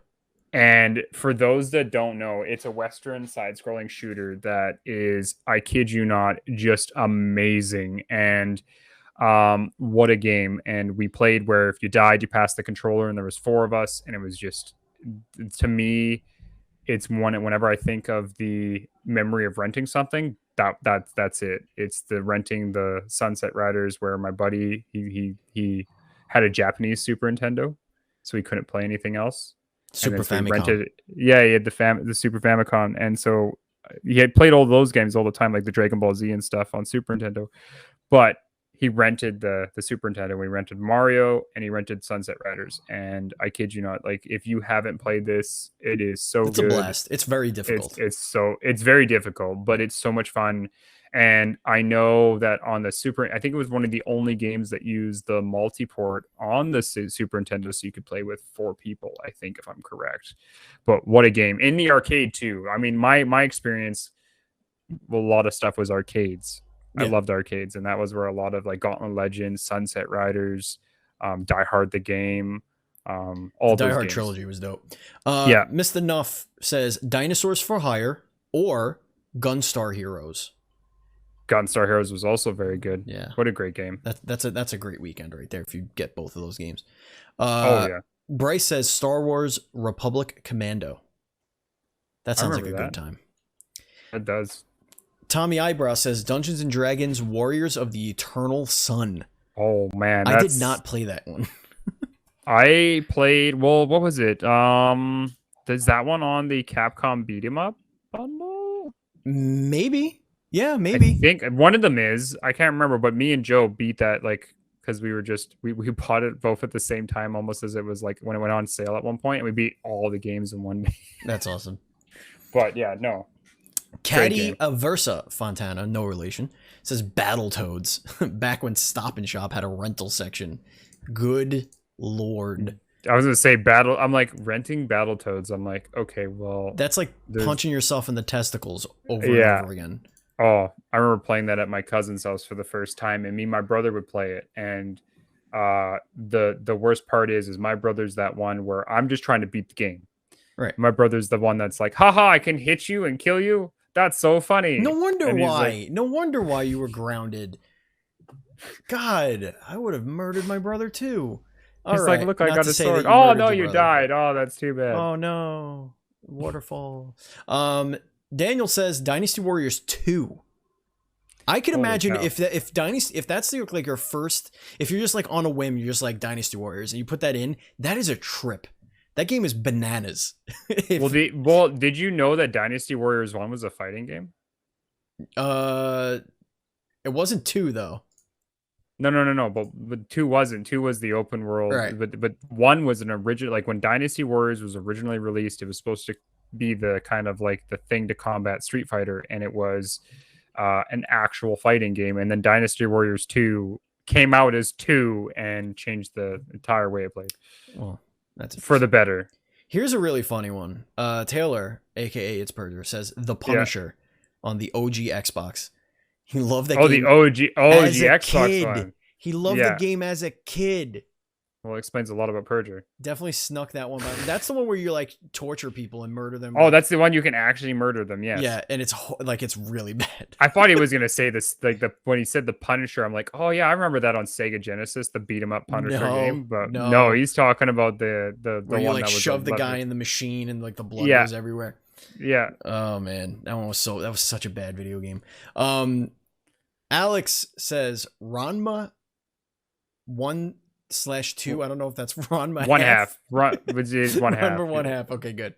Speaker 2: And for those that don't know, it's a Western side-scrolling shooter that is, I kid you not, just amazing. And what a game. And we played where if you died, you passed the controller, and there was 4 of us, and it was just, to me, it's whenever I think of the memory of renting something, that's it. It's the renting the Sunset Riders, where my buddy he had a Japanese Super Nintendo, so he couldn't play anything else.
Speaker 1: Super Famicom.
Speaker 2: He had the Super Famicom, and so he had played all those games all the time, like the Dragon Ball Z and stuff on Super Nintendo, but he rented the Super Nintendo. We rented Mario, and he rented Sunset Riders. And I kid you not, like, if you haven't played this, it is so good.
Speaker 1: It's a blast. It's very difficult.
Speaker 2: It's very difficult, but it's so much fun. And I know that on the I think it was one of the only games that used the multi-port on the Super Nintendo, so you could play with 4 people, I think, if I'm correct. But what a game. In the arcade, too. I mean, my experience, a lot of stuff was arcades. I loved arcades, and that was where a lot of like Gauntlet Legends, Sunset Riders, Die Hard the game, all those
Speaker 1: Die Hard
Speaker 2: games.
Speaker 1: trilogy was dope. Mr. Nuff says Dinosaurs for Hire or Gunstar Heroes.
Speaker 2: Gunstar Heroes was also very good.
Speaker 1: Yeah,
Speaker 2: what a great game.
Speaker 1: That's a great weekend right there if you get both of those games. Bryce says Star Wars Republic Commando. That sounds like a good time.
Speaker 2: It does.
Speaker 1: Tommy Eyebrow says Dungeons and Dragons Warriors of the Eternal Sun.
Speaker 2: Oh man,
Speaker 1: I did not play that one.
Speaker 2: I played, what was it? Is that one on the Capcom Beat 'em Up bundle?
Speaker 1: Maybe. Yeah, maybe.
Speaker 2: I think one of them is. I can't remember, but me and Joe beat that because we were we bought it both at the same time, almost as it was like when it went on sale at one point, and we beat all the games in one day.
Speaker 1: That's awesome.
Speaker 2: But yeah, no.
Speaker 1: Caddy Aversa Fontana, no relation, says Battletoads. Back when Stop and Shop had a rental section. Good lord.
Speaker 2: I was gonna say I'm like, renting Battletoads. I'm like, okay, well,
Speaker 1: that's like punching yourself in the testicles over and over again.
Speaker 2: Oh, I remember playing that at my cousin's house for the first time, and me and my brother would play it. And the worst part is my brother's that one where I'm just trying to beat the game.
Speaker 1: Right.
Speaker 2: My brother's the one that's like, haha, I can hit you and kill you. That's so funny.
Speaker 1: No wonder why. No wonder why you were grounded. God, I would have murdered my brother too.
Speaker 2: He's like, look, I got a sword. Oh no, you died. Oh, that's too bad.
Speaker 1: Oh no, waterfall. Daniel says Dynasty Warriors 2. I can imagine if that's like your first, if you're just like on a whim, you're just like Dynasty Warriors, and you put that in, that is a trip. That game is bananas.
Speaker 2: Did you know that Dynasty Warriors 1 was a fighting game?
Speaker 1: It wasn't 2 though.
Speaker 2: No. But 2 wasn't. 2 was the open world.
Speaker 1: Right.
Speaker 2: But 1 was an original. Like when Dynasty Warriors was originally released, it was supposed to be the kind of like the thing to combat Street Fighter, and it was an actual fighting game. And then Dynasty Warriors 2 came out as 2 and changed the entire way it played.
Speaker 1: Well, that's
Speaker 2: for the better.
Speaker 1: Here's a really funny one. Taylor, aka It's Purger, says The Punisher on the OG Xbox. He loved that game.
Speaker 2: The OG Xbox
Speaker 1: kid.
Speaker 2: one.
Speaker 1: He loved the game as a kid.
Speaker 2: Well, it explains a lot about Purger.
Speaker 1: Definitely snuck that one by. That's the one where you like torture people and murder them.
Speaker 2: Oh, that's the one you can actually murder them. Yes.
Speaker 1: Yeah, and it's really bad.
Speaker 2: I thought he was gonna say this when he said the Punisher. I'm like, oh yeah, I remember that on Sega Genesis, the beat 'em up Punisher game. But no, he's talking about the
Speaker 1: where you
Speaker 2: one
Speaker 1: like
Speaker 2: that was
Speaker 1: shove the guy in the machine and like the blood goes everywhere.
Speaker 2: Yeah.
Speaker 1: Oh man, that was such a bad video game. Alex says Ranma 1/2. I don't know if that's Ranma
Speaker 2: one half. Which is one half.
Speaker 1: Number 1/2. Okay, good.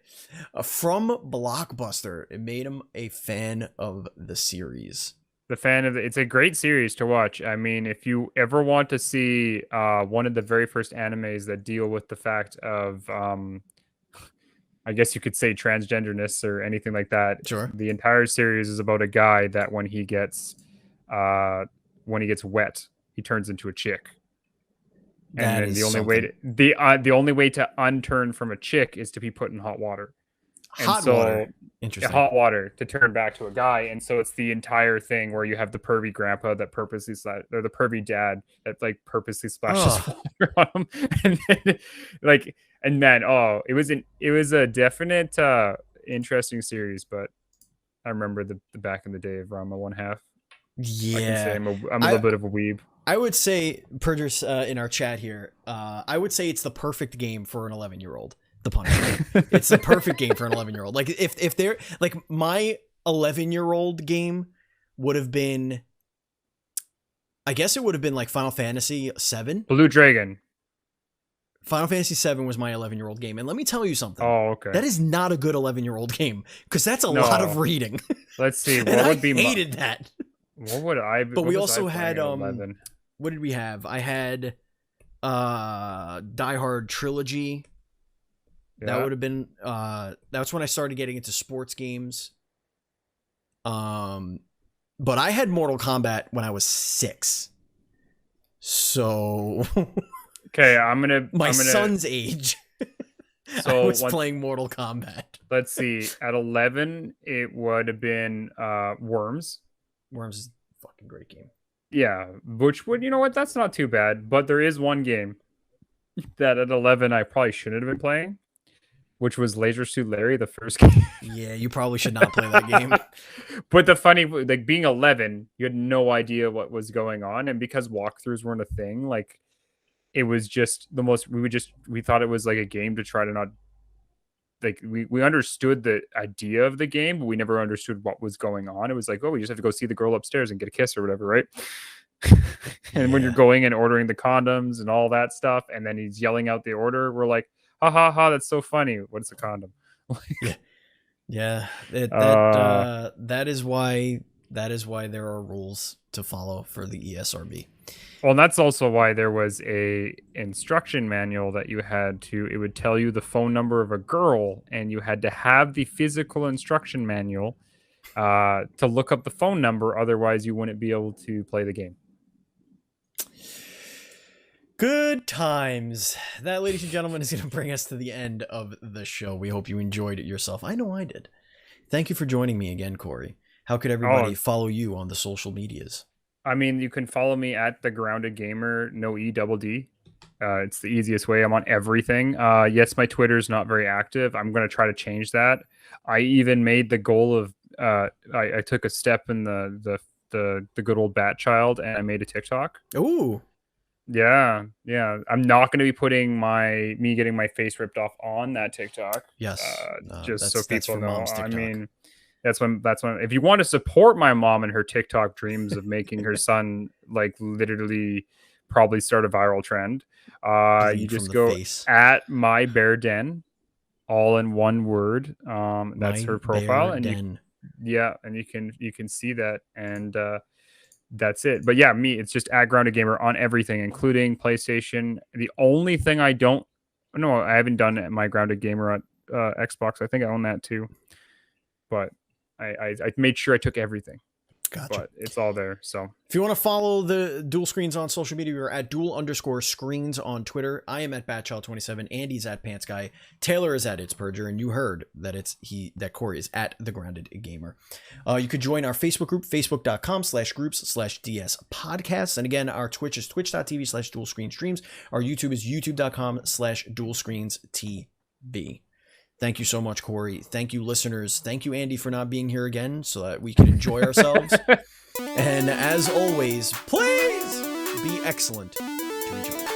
Speaker 1: From Blockbuster, it made him a fan of the series.
Speaker 2: It's a great series to watch. I mean, if you ever want to see one of the very first animes that deal with the fact of I guess you could say transgenderness or anything like that.
Speaker 1: Sure.
Speaker 2: The entire series is about a guy that when he gets wet, he turns into a chick. And then the only way to unturn from a chick is to be put in hot water.
Speaker 1: Water. Interesting.
Speaker 2: Hot water to turn back to a guy. And so it's the entire thing where you have the pervy grandpa that purposely or the pervy dad that like purposely splashes water on him. And then, it was a definite interesting series, but I remember the back in the day of Ranma 1/2.
Speaker 1: Yeah.
Speaker 2: I can say I'm a little bit of a weeb.
Speaker 1: I would say, Purgers, in our chat here, I would say it's the perfect game for an 11-year-old. The Punisher. It's the perfect game for an 11-year-old. Like if they're like my 11-year-old game would have been, I guess it would have been like Final Fantasy VII.
Speaker 2: Blue Dragon.
Speaker 1: Final Fantasy VII was my 11-year-old game, and let me tell you something.
Speaker 2: Oh, okay.
Speaker 1: That is not a good 11-year-old game because that's a lot of reading.
Speaker 2: Let's see. What
Speaker 1: and
Speaker 2: would
Speaker 1: I hated that.
Speaker 2: What would I?
Speaker 1: But we also had
Speaker 2: 11?
Speaker 1: What did we have? I had Die Hard Trilogy. Yeah. That would have been that's when I started getting into sports games. But I had Mortal Kombat when I was 6. So
Speaker 2: okay, I'm gonna
Speaker 1: son's age. So I was playing Mortal Kombat.
Speaker 2: Let's see. At 11, it would have been Worms.
Speaker 1: Worms is a fucking great game.
Speaker 2: Yeah, which would, you know what? That's not too bad. But there is one game that at 11 I probably shouldn't have been playing, which was Leisure Suit Larry, the first game.
Speaker 1: Yeah, you probably should not play that game.
Speaker 2: But the funny, like being 11, you had no idea what was going on, and because walkthroughs weren't a thing, like it was just the most. We thought it was like a game to try to not. Like we understood the idea of the game, but we never understood what was going on. It was like, oh, we just have to go see the girl upstairs and get a kiss or whatever, right? And when you're going and ordering the condoms and all that stuff, and then he's yelling out the order, we're like, ha ha ha, that's so funny. What's a condom?
Speaker 1: Yeah. That is why there are rules to follow for the ESRB.
Speaker 2: Well, and that's also why there was a instruction manual that you had to, it would tell you the phone number of a girl, and you had to have the physical instruction manual to look up the phone number. Otherwise, you wouldn't be able to play the game.
Speaker 1: Good times. That, ladies and gentlemen, is going to bring us to the end of the show. We hope you enjoyed it yourself. I know I did. Thank you for joining me again, Kory. How could everybody follow you on the social medias?
Speaker 2: I mean, you can follow me at The Grounded Gamer, no E-double-D. It's the easiest way. I'm on everything. Yes, my Twitter's not very active. I'm going to try to change that. I even made the goal of, I took a step in the good old bat child, and I made a TikTok.
Speaker 1: Ooh.
Speaker 2: Yeah. I'm not going to be putting me getting my face ripped off on that TikTok.
Speaker 1: Yes.
Speaker 2: Just so people know. I mean, that's when if you want to support my mom and her TikTok dreams of making her son like literally probably start a viral trend, you just go at My Bear Den, all in one word. That's her profile, and you can see that, and that's it. But yeah, it's just at Grounded Gamer on everything, including PlayStation. The only thing I haven't done my Grounded Gamer on Xbox. I think I own that too, but I made sure I took everything.
Speaker 1: Gotcha.
Speaker 2: But it's all there. So
Speaker 1: if you want to follow the Dual Screens on social media, we're at dual_screens on Twitter. I am at Batchild27. Andy's at PantsGuy. Taylor is at It's Purger, and you heard that that Kory is at The Grounded Gamer. You could join our Facebook group, facebook.com/groups/DS podcasts. And again, our Twitch is twitch.tv/dualscreenstreams. Our YouTube is youtube.com/dualscreens.tv. Thank you so much, Kory. Thank you, listeners. Thank you, Andy, for not being here again so that we can enjoy ourselves. And as always, please be excellent to each other.